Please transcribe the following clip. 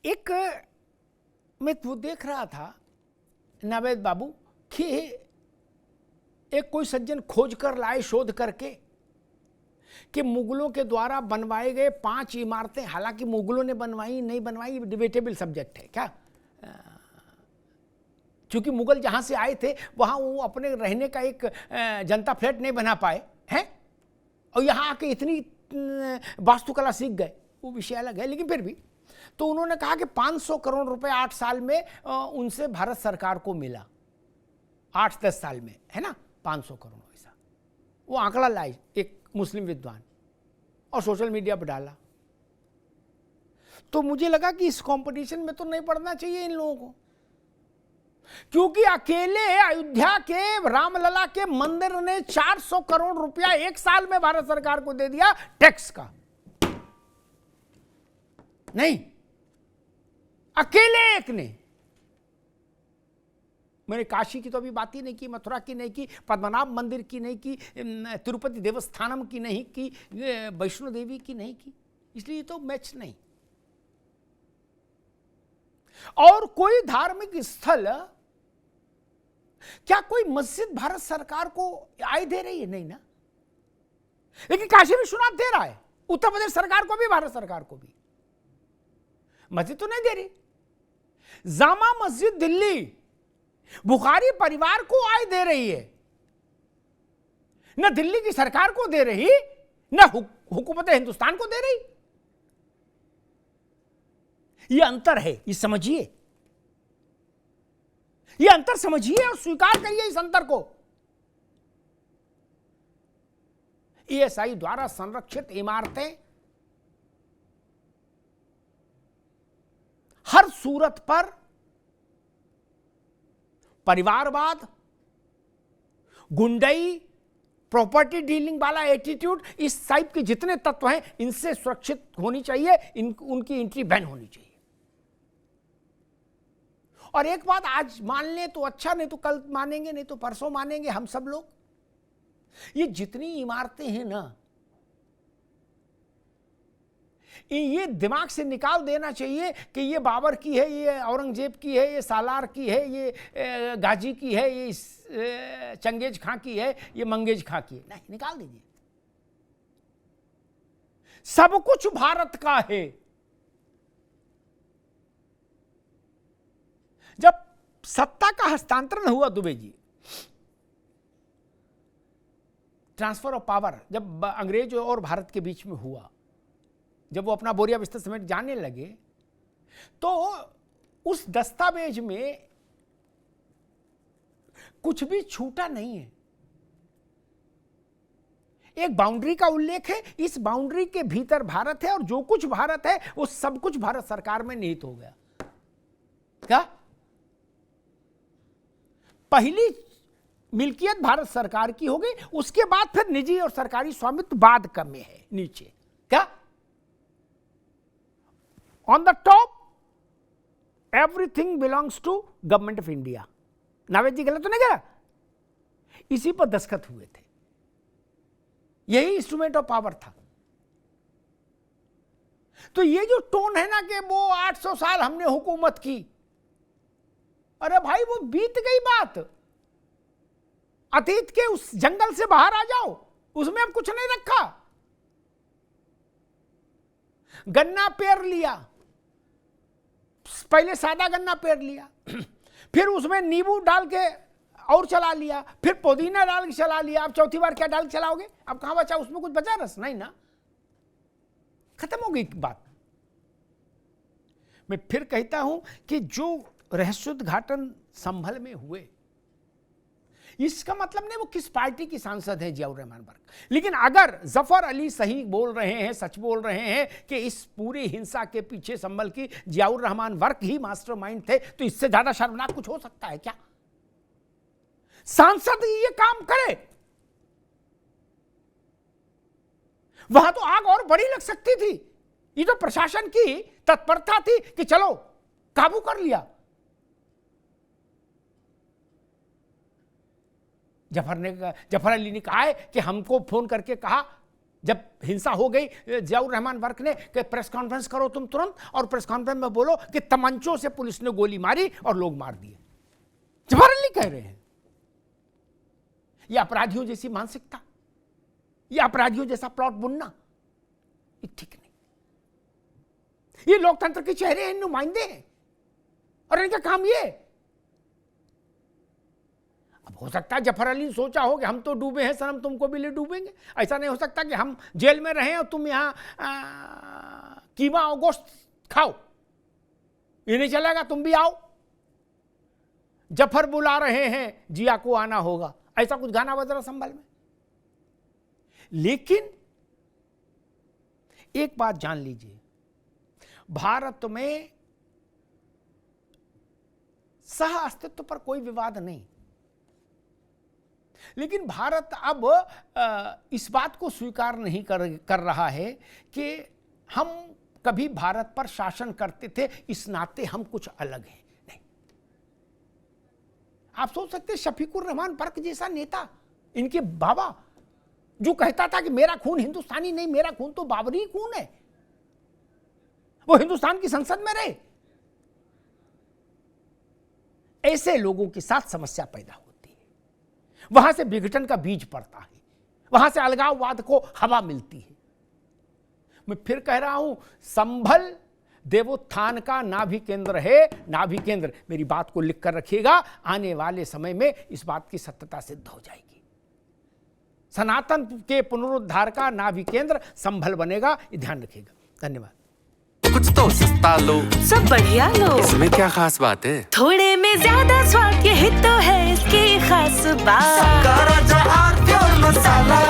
एक मैं वो देख रहा था नावेद बाबू कि एक कोई सज्जन खोज कर लाए, शोध करके, कि मुगलों के द्वारा बनवाए गए 5 इमारतें, हालांकि मुगलों ने बनवाई नहीं बनवाई डिबेटेबल सब्जेक्ट है क्या, क्योंकि मुगल जहां से आए थे वहां वो अपने रहने का एक जनता फ्लैट नहीं बना पाए हैं, और यहाँ आके इतनी वास्तुकला सीख गए, वो विषय अलग है। लेकिन फिर भी तो उन्होंने कहा कि 500 करोड़ रुपए 8 साल में उनसे भारत सरकार को मिला, 8-10 साल में, है ना, 500 करोड़ ऐसा वो आंकड़ा लाए एक मुस्लिम विद्वान और सोशल मीडिया पर डाला। तो मुझे लगा कि इस कंपटीशन में तो नहीं पड़ना चाहिए इन लोगों को, क्योंकि अकेले अयोध्या के रामलला के मंदिर ने 400 करोड़ रुपया 1 साल में भारत सरकार को दे दिया टैक्स का। नहीं, अकेले एक ने। मैंने काशी की तो अभी बात ही नहीं की, मथुरा की नहीं की, पद्मनाभ मंदिर की नहीं की, तिरुपति देवस्थानम की नहीं की, वैष्णो देवी की नहीं की, इसलिए तो मैच नहीं। और कोई धार्मिक स्थल, क्या कोई मस्जिद भारत सरकार को आय दे रही है? नहीं ना। लेकिन काशी विश्वनाथ दे रहा है, उत्तर प्रदेश सरकार को भी, भारत सरकार को भी। मस्जिद तो नहीं दे रही। जामा मस्जिद दिल्ली बुखारी परिवार को आय दे रही है, न दिल्ली की सरकार को दे रही, न हुकूमत हिंदुस्तान को दे रही। यह अंतर है, ये समझिए, यह अंतर समझिए और स्वीकार करिए इस अंतर को। ईएसआई द्वारा संरक्षित इमारतें हर सूरत पर परिवारवाद, गुंडई, प्रॉपर्टी डीलिंग वाला एटीट्यूड, इस टाइप के जितने तत्व हैं इनसे सुरक्षित होनी चाहिए, उनकी एंट्री बैन होनी चाहिए। और एक बात आज मान लें तो अच्छा, नहीं तो कल मानेंगे, नहीं तो परसों मानेंगे हम सब लोग। ये जितनी इमारतें हैं ना, ये दिमाग से निकाल देना चाहिए कि ये बाबर की है, ये औरंगजेब की है, ये सालार की है, ये गाजी की है, ये चंगेज खां की है, ये मंगेज खां की है। नहीं, निकाल दीजिए। सब कुछ भारत का है। जब सत्ता का हस्तांतरण हुआ, Dubey ji, transfer of power जब अंग्रेज और भारत के बीच में हुआ, जब वो अपना बोरिया बिस्तर समेट जाने लगे, तो उस दस्तावेज में कुछ भी छूटा नहीं है। एक बाउंड्री का उल्लेख है, इस बाउंड्री के भीतर भारत है, और जो कुछ भारत है वो सब कुछ भारत सरकार में निहित हो गया। क्या? पहली मिल्कियत भारत सरकार की हो गई, उसके बाद फिर निजी और सरकारी स्वामित्व बाद का में है नीचे। क्या? On the top, everything belongs to government of India. Naved ji गलत तो नहीं कह रहा? इसी पर दस्तखत हुए थे, यही इंस्ट्रूमेंट ऑफ पावर था। तो ये जो टोन है ना कि वो 800 साल हमने हुकूमत की, अरे भाई वो बीत गई बात। अतीत के उस जंगल से बाहर आ जाओ, उसमें अब कुछ नहीं रखा। गन्ना पेर लिया, पहले सादा गन्ना पेर लिया, फिर उसमें नींबू डाल के और चला लिया, फिर पुदीना डाल के चला लिया। अब चौथी बार क्या डाल के चलाओगे? अब कहां बचा? उसमें कुछ बचा रस? नहीं ना, खत्म हो गई बात। मैं फिर कहता हूं कि जो रहस्योद्घाटन संभल में हुए, इसका मतलब नहीं वो किस पार्टी की सांसद है जियाउर रहमान वर्क, लेकिन अगर जफर अली सही बोल रहे हैं, सच बोल रहे हैं कि इस पूरी हिंसा के पीछे संभल की जियाउर रहमान वर्क ही मास्टरमाइंड थे, तो इससे ज्यादा शर्मनाक कुछ हो सकता है क्या? सांसद ये काम करे, वहां तो आग और बड़ी लग सकती थी। ये तो प्रशासन की तत्परता थी कि चलो काबू कर लिया। जफर अली ने कहा है कि हमको फोन करके कहा जब हिंसा हो गई, जियाउर रहमान वर्क ने कि प्रेस कॉन्फ्रेंस करो तुम तुरंत, और प्रेस कॉन्फ्रेंस में बोलो कि तमंचों से पुलिस ने गोली मारी और लोग मार दिए। जवाहर अली कह रहे हैं। ये अपराधियों जैसी मानसिकता, ये अपराधियों जैसा प्लॉट बुनना, ये ठीक नहीं। ये लोकतंत्र के चेहरे हैं, नुमाइंदे हैं, और इनका काम ये। अब हो सकता है जफर अली ने सोचा हो कि हम तो डूबे हैं सनम, तुमको भी ले डूबेंगे। ऐसा नहीं हो सकता कि हम जेल में रहें और तुम यहां कीमा और गोश्त खाओ, ये नहीं चलेगा, तुम भी आओ। जफर बुला रहे हैं, जिया को आना होगा, ऐसा कुछ गाना बज रहा संभल में। लेकिन एक बात जान लीजिए, भारत में सह अस्तित्व पर कोई विवाद नहीं, लेकिन भारत अब इस बात को स्वीकार नहीं कर रहा है कि हम कभी भारत पर शासन करते थे, इस नाते हम कुछ अलग हैं। नहीं, आप सोच सकते शफीकुर रहमान बर्क जैसा नेता, इनके बाबा, जो कहता था कि मेरा खून हिंदुस्तानी नहीं, मेरा खून तो बाबरी खून है, वो हिंदुस्तान की संसद में रहे। ऐसे लोगों के साथ समस्या पैदा होती है, वहां से विघटन का बीज पड़ता है, वहां से अलगाववाद को हवा मिलती है। मैं फिर कह रहा हूं, संभल देवोत्थान का नाभि केंद्र है, नाभि केंद्र। मेरी बात को लिख कर रखिएगा, आने वाले समय में इस बात की सत्यता सिद्ध हो जाएगी। सनातन के पुनरुद्धार का नाभि केंद्र संभल बनेगा, ये ध्यान रखिएगा। धन्यवाद। कुछ तो सस्ता लो, सब बढ़िया लो, इसमें क्या खास बात है? थोड़े में ज्यादा स्वाद, यही तो है इसकी खास बात। मसाला